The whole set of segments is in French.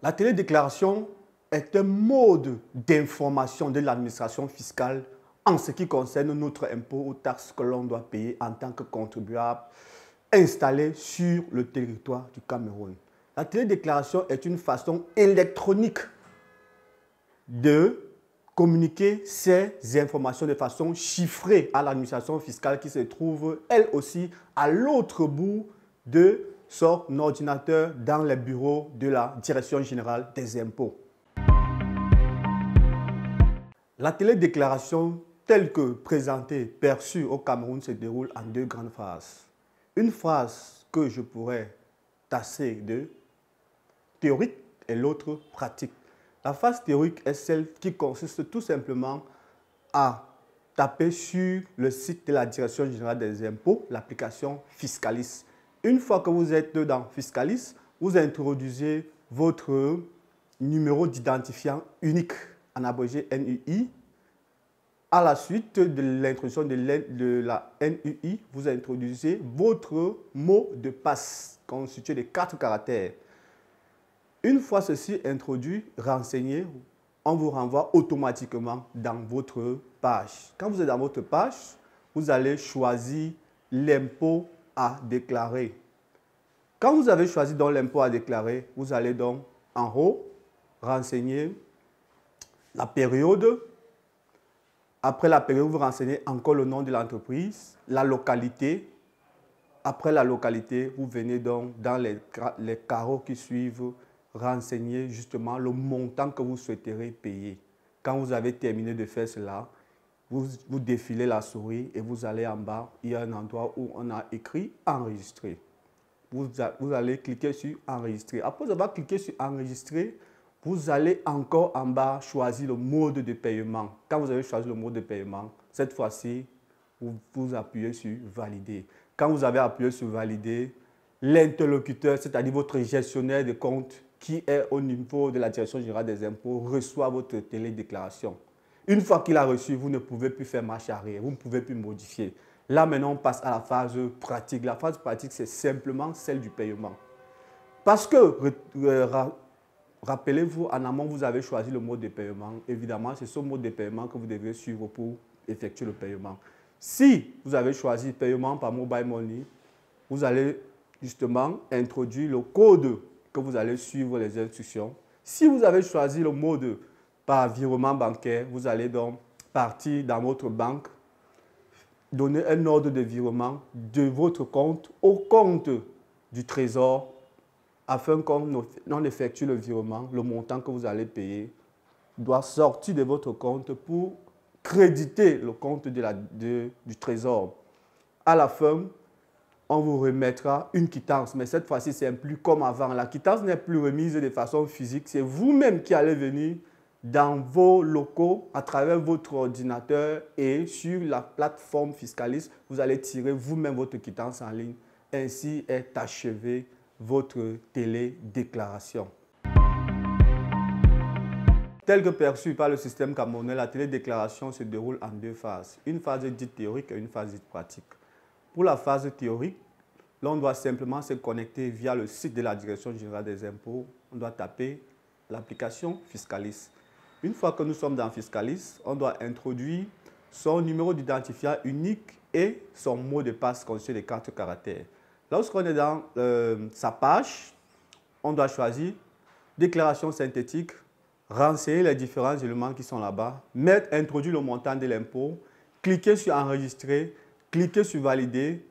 La télédéclaration est un mode d'information de l'administration fiscale en ce qui concerne notre impôt ou taxes que l'on doit payer en tant que contribuable installé sur le territoire du Cameroun. La télédéclaration est une façon électronique de communiquer ces informations de façon chiffrée à l'administration fiscale qui se trouve, elle aussi, à l'autre bout de son ordinateur dans les bureaux de la Direction générale des impôts. La télédéclaration telle que présentée, perçue au Cameroun se déroule en deux grandes phases. Une phase que je pourrais tasser de théorique et l'autre pratique. La phase théorique est celle qui consiste tout simplement à taper sur le site de la Direction générale des impôts, l'application Fiscalis. Une fois que vous êtes dans Fiscalis, vous introduisez votre numéro d'identifiant unique, en abrégé NUI. À la suite de l'introduction de la NUI, vous introduisez votre mot de passe constitué de 4 caractères. Une fois ceci introduit, renseigné, on vous renvoie automatiquement dans votre page. Quand vous êtes dans votre page, vous allez choisir l'impôt à déclarer. Quand vous avez choisi donc l'impôt à déclarer, vous allez donc en haut renseigner la période. Après la période, vous renseignez encore le nom de l'entreprise, la localité. Après la localité, vous venez donc dans les carreaux qui suivent renseigner justement le montant que vous souhaiterez payer. Quand vous avez terminé de faire cela, vous défilez la souris et vous allez en bas. Il y a un endroit où on a écrit « Enregistrer ». Vous allez cliquer sur « Enregistrer ». Après avoir cliqué sur « Enregistrer », vous allez encore en bas choisir le mode de paiement. Quand vous avez choisi le mode de paiement, cette fois-ci, vous appuyez sur « Valider ». Quand vous avez appuyé sur « Valider », l'interlocuteur, c'est-à-dire votre gestionnaire de compte qui est au niveau de la Direction générale des impôts, reçoit votre télédéclaration. Une fois qu'il a reçu, vous ne pouvez plus faire marche arrière, vous ne pouvez plus modifier. Là, maintenant, on passe à la phase pratique. La phase pratique, c'est simplement celle du paiement. Parce que, rappelez-vous, en amont, vous avez choisi le mode de paiement. Évidemment, c'est ce mode de paiement que vous devez suivre pour effectuer le paiement. Si vous avez choisi paiement par mobile money, vous allez justement introduire le code que vous allez suivre les instructions. Si vous avez choisi le mode par virement bancaire, vous allez donc partir dans votre banque, donner un ordre de virement de votre compte au compte du trésor afin qu'on effectue le virement, le montant que vous allez payer doit sortir de votre compte pour créditer le compte du trésor. À la fin, on vous remettra une quittance, mais cette fois-ci, c'est plus comme avant. La quittance n'est plus remise de façon physique, c'est vous-même qui allez venir dans vos locaux à travers votre ordinateur et sur la plateforme Fiscalis, vous allez tirer vous-même votre quittance en ligne. Ainsi est achevée votre télédéclaration. Tel que perçu par le système camerounais, la télédéclaration se déroule en deux phases. Une phase dite théorique et une phase dite pratique. Pour la phase théorique, l'on doit simplement se connecter via le site de la Direction générale des impôts. On doit taper l'application Fiscalis. Une fois que nous sommes dans Fiscalis, on doit introduire son numéro d'identifiant unique et son mot de passe constitué de 4 caractères. Lorsqu'on est dans sa page, on doit choisir déclaration synthétique, renseigner les différents éléments qui sont là-bas, introduire le montant de l'impôt, cliquer sur enregistrer, cliquez sur valider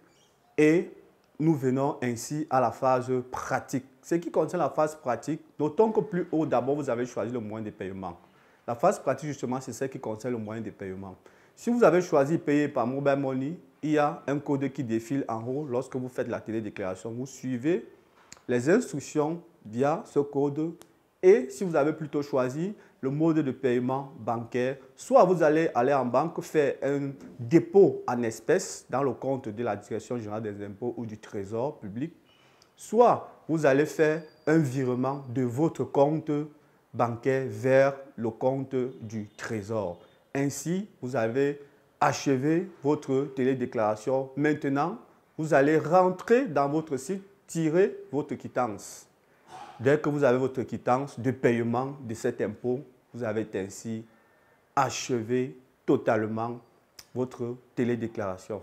et nous venons ainsi à la phase pratique. Ce qui concerne la phase pratique, notons que plus haut, d'abord, vous avez choisi le moyen de paiement. La phase pratique, justement, c'est celle qui concerne le moyen de paiement. Si vous avez choisi payer par mobile money, il y a un code qui défile en haut lorsque vous faites la télédéclaration. Vous suivez les instructions via ce code. Et si vous avez plutôt choisi le mode de paiement bancaire, soit vous allez aller en banque faire un dépôt en espèces dans le compte de la Direction générale des impôts ou du Trésor public, soit vous allez faire un virement de votre compte bancaire vers le compte du Trésor. Ainsi, vous avez achevé votre télédéclaration. Maintenant, vous allez rentrer dans votre site, tirer votre quittance. Dès que vous avez votre quittance de paiement de cet impôt, vous avez ainsi achevé totalement votre télédéclaration.